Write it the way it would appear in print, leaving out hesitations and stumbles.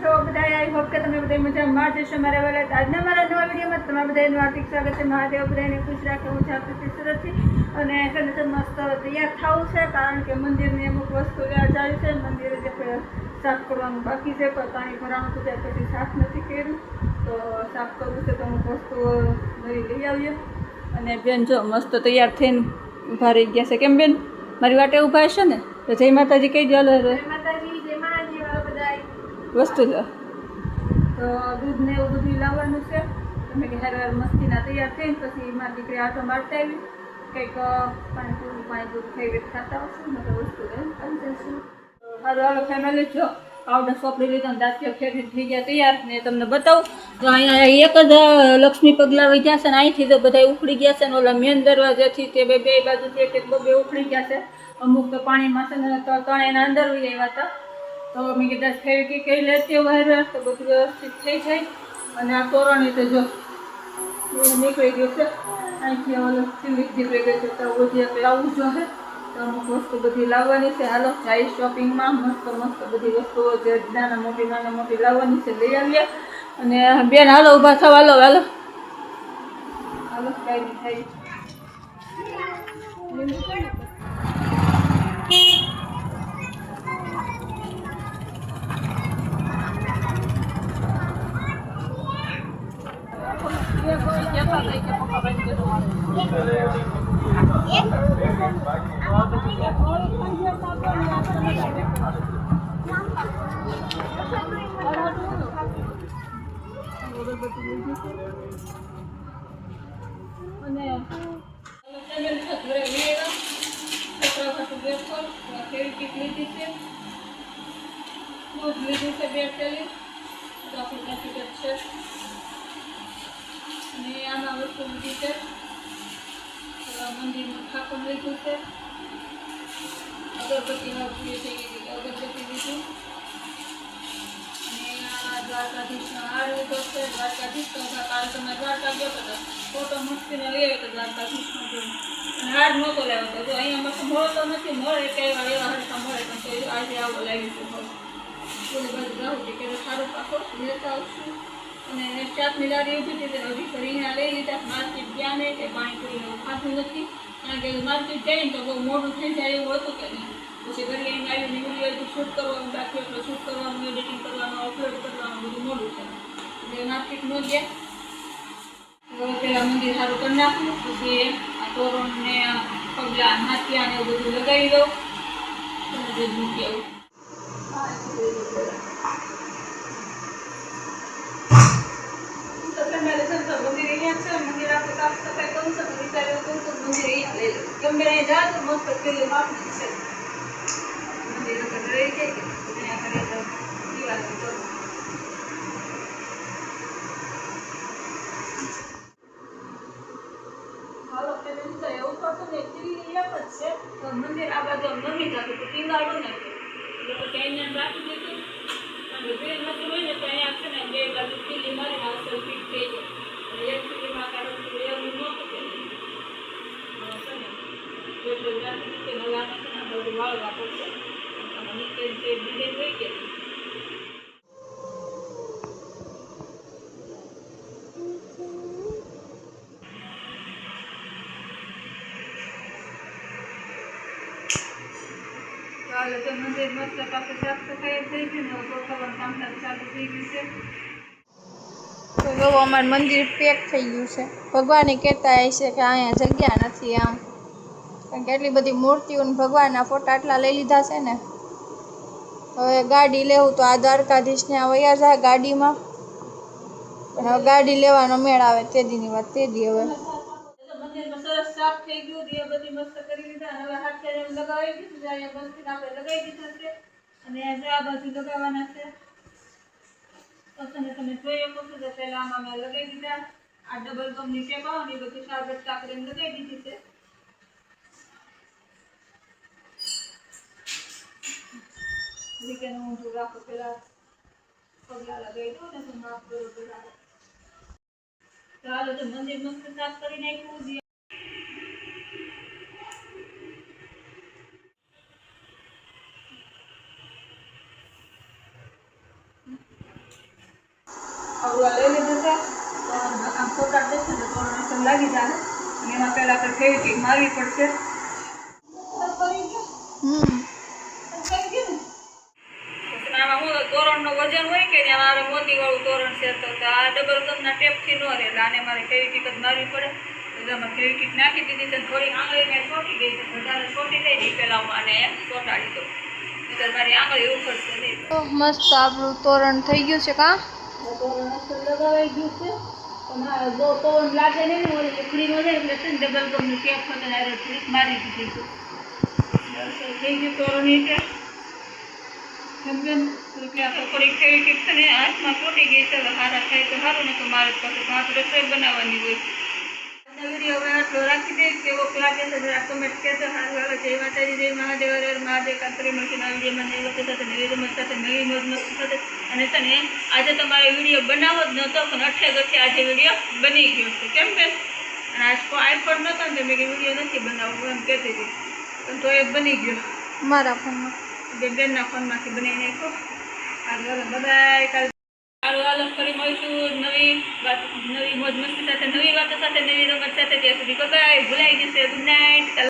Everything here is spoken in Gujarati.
છો બધા? આઈ હોપ કે તમે બધા મજામાં જશો. મારા વાલા આજના મારા નવા વિડીયોમાં તમારા બધાનું હાર્દિક સ્વાગત છે. મહાદેવ બધાને ખુશ રાખે. હું જાગૃતિ સુરતથી અને મસ્ત તૈયાર થવું છે, કારણ કે મંદિરની અમુક વસ્તુ લેવા જાય છે. મંદિરે જે સાફ કરવાનું બાકી છે, પણ પાણી ભરવાનું તો ત્યાં પછી સાફ નથી કર્યું, તો સાફ કરવું છે. તો અમુક વસ્તુઓ નવી લઈ આવીએ. અને બેન જો મસ્ત તૈયાર થઈને ઊભા રહી ગયા છે. કેમ બેન મારી વાટે ઊભા હશે ને? તો જય માતાજી કહી દો. વસ્તુ છે તો દૂધ ને એવું બધું લાવવાનું છે. તમે કે હાર મસ્તીના તૈયાર થઈને પછી મારી દીકરી આટો મારતા આવી, કંઈક પાણીપુરી ખાઈ ખાતા આવશે ને તો વસ્તુ આવી જશું. સારું હાલો ફેમિલી, જો પાવડર સોપડી લીધો, દાંતિયા ફેરી થઈ ગયા તૈયાર. ને તમને બતાવું તો અહીંયા એક જ લક્ષ્મી પગલા વહી ગયા છે ને અહીંથી તો બધા ઉખડી ગયા છે ને ઓલા મેન દરવાજાથી તે બે બાજુથી એક બે ઉખડી ગયા છે. અમુક તો પાણીમાં છે ને તણેના અંદર વહી આવ્યા હતા, તો મેં કીધા ફેરકી કહી લેતી વાર તો બધું વ્યવસ્થિત થઈ જાય. અને આ તોરણ તો જો નીકળી ગયું છે અહીંથી ઓલું નીકળી ગયું છે, તો બધી એક લાવવું જોઈએ. તો અમુક વસ્તુ બધી લાવવાની છે. હાલો જાય શોપિંગમાં, મસ્ત મસ્ત બધી વસ્તુઓ જે નાના મોટી લાવવાની છે લઈ આવીએ. અને બેન હાલો ઊભા થવા, હાલો હાલો હાલો કાંઈ નહીં થાય. આમાં વસ્તુ લીધી છે. મંદિરમાં ઠાકોર લીધું છે. અગરબત્તી પૂરી થઈ ગઈ, અગરબત્તી લીધું. અને આ દ્વારકાધીશનો હાર લીધો છે. દ્વારકાધીશ તો કાલ તમે દ્વારકા ગયો હતો, ફોટો મસ્તીને લઈ આવ્યો હતો દ્વારકાધીશનો જોઈને. અને હાર નહોતો લેવો હતો. જો અહીંયા મસ્ત મળતો નથી, મળે કઈ વાર એવા હરખા મળે, પણ તો આજે આવો લાવી છે. પૂરી બાજુ જાઉં કે સારું પાકો લેતા આવશું. અને ચાટની લારી ઊભી હતી, હજી ફરીને લઈ લીધા. માર્કેટ ગયા ને કે પાણીપુરી ખાધું નથી, કારણ કે માર્કેટ જાય ને તો બહુ મોડું થઈ જાય એવું હતું કે નહીં. પછી ઘરે આવીને આવીને વિડીયો શૂટ કરવાનું બાકી, એટલે શૂટ કરવાનું, એડિટિંગ કરવાનું, અપલોડ કરવાનું બધું મોડું છે. એટલે માર્કેટ ન ગયા. હવે પહેલાં મંદિર સારું કરી નાખવું, પછી આ તોરણ ને પગલા હાથિયા ને એવું બધું લગાવી દઉં, બધું મૂકી આવું. મંદિર આપણે સાફ સફાઈ કરું છું, વિચાર્યું કરું છું મંદિર અહીંયા લઈ લઉં. ગમે ત્યાં જાય તો મસ્ત પેલું આપનું છે મંદિર વખત રહી જાય કે ત્યાં કરીએ તો દિવાળી કરું. હાલો પેલું તો એવું કરતું ને ટીવી એક જ છે, તો મંદિર આ બાજુ નમી જતું તો ટીંગાડું ને એટલે ત્યાં રાખી દીધું. અને બે નથી હોય ને તો અહીંયા છે ને બે બાજુ ટીલી મારીને અસર ફીટ થઈ જાય. એક ટીલીમાં કાઢું એવું નહોતું કે એટલે નીચે નલાને છે ને બધું વાળવા પડશે. નીચે જે ડિઝાઇન હોય કે ચાલો તો મંદિર મસ્ત પાસે સાફ સફાઈ થઈ ગઈ ને ગોઠવવાનું કામકાજ ચાલુ થઈ ગયું છે. તો જો અમારું મંદિર પેક થઈ ગયું છે. ભગવાને કહેતા હશે કે અહીંયા જગ્યા નથી આમ, કારણ કે એટલી બધી મૂર્તિઓ ને ભગવાનના ફોટા આટલા લઈ લીધા છે ને. હવે ગાડી લેવું તો આ દ્વારકાધીશને આ વયા જાય ગાડીમાં, પણ હવે ગાડી લેવાનો મેળ આવે તે દીની વાત તે દી. હવે મંદિરમાં સરસ સાફ થઈ ગયું, દીવા બધી મસ્ત કરી દીધા. હવે હાથ લગાવી દીધું, અહીંયા મસ્તી આપણે લગાવી દીધા છે. અને આ બાજુ લગાવવાના છે. તમે જોઈ શકો છો, પહેલા આમાં મેં લગાવી દીધા. આ ડબલ ગમની ટેપ આવે ને એ બધી સાગર કાકરીને લગાવી દીધી છે. હું રાખો પેલા પગલા લગાવી દઉં ને તો માફ બરોબર આવે. ચાલો તો મંદિર મસ્ત સાફ કરી નાખ્યું. દોરવા લઈ લીધું છે તો આમ ફોટા દેશે તો તોરણ લાગી જાય અને એમાં પહેલાં આપણે ફેવિક્વિક મારવી પડશે. આમાં હું તોરણનું વજન હોય કે ત્યાં મારે મોતીવાળું તોરણ છે તો આ ડબલ કપના ટેપથી ન રહે એટલે આને મારે ફેવિક્વિક જ મારવી પડે. તો એમાં ફેવિક્વિક નાખી દીધી છે થોડી આંગળી મેં છોટી ગઈ છે વધારે છોટી થઈ ગઈ પહેલાં હું આને ચોંટાડી દઉં એટલે મારી આંગળી ઉખડશે નહીં. મસ્ત આપણું તોરણ થઈ ગયું છે. કાં તોરણ અસર લગાવાઈ ગયું છે પણ હા જો તોરણ લાગે નહીં ને ઓલી ઉખડી ન જાય એટલે છે ને ડબલ કપનું ટેપ થતા થોડીક મારી દીધી છે થઈ ગયું તોરણ રીતે સમજણ એટલે આપણે થોડીક ફેવિક્વિક છે ને હાથમાં ચોંટી ગઈ છે. હવે સારા થાય તો સારું ને તો મારે પાસે ભાત રસોઈ બનાવવાની હોય. વિડીયો હવે આટલો રાખી દઈશ કેવો લાગે છે જરા કમેન્ટ કહેજો. સારું આવે જય માતાજી જય મહાદેવ હર મહાદેવ. કાંતરી મળશે આ વિડીયોમાં નવી વખત સાથે નવી રમત સાથે નવી મોજ મસ્તી સાથે. અને છે ને આજે તમારે વિડીયો બનાવવો જ નહોતો પણ અઠે ગઠે આજે વિડીયો બની ગયો છે. કેમ કે અને આજ આઈફોન નહોતો ને તો મેં વિડીયો નથી બનાવવો એમ કહેતી હતી પણ તો એ બની ગયો મારા ફોનમાં બેનના ફોનમાંથી બનાવી નાખ્યો. હાલ બધાય કાલ સારું હાલ ફરી મળીશું નવી મોજ મસ્તી સાથે નવી વાતો સાથે નવી રમત સાથે. ત્યાં સુધી બાય. ભૂલાઈ જશે. Good night.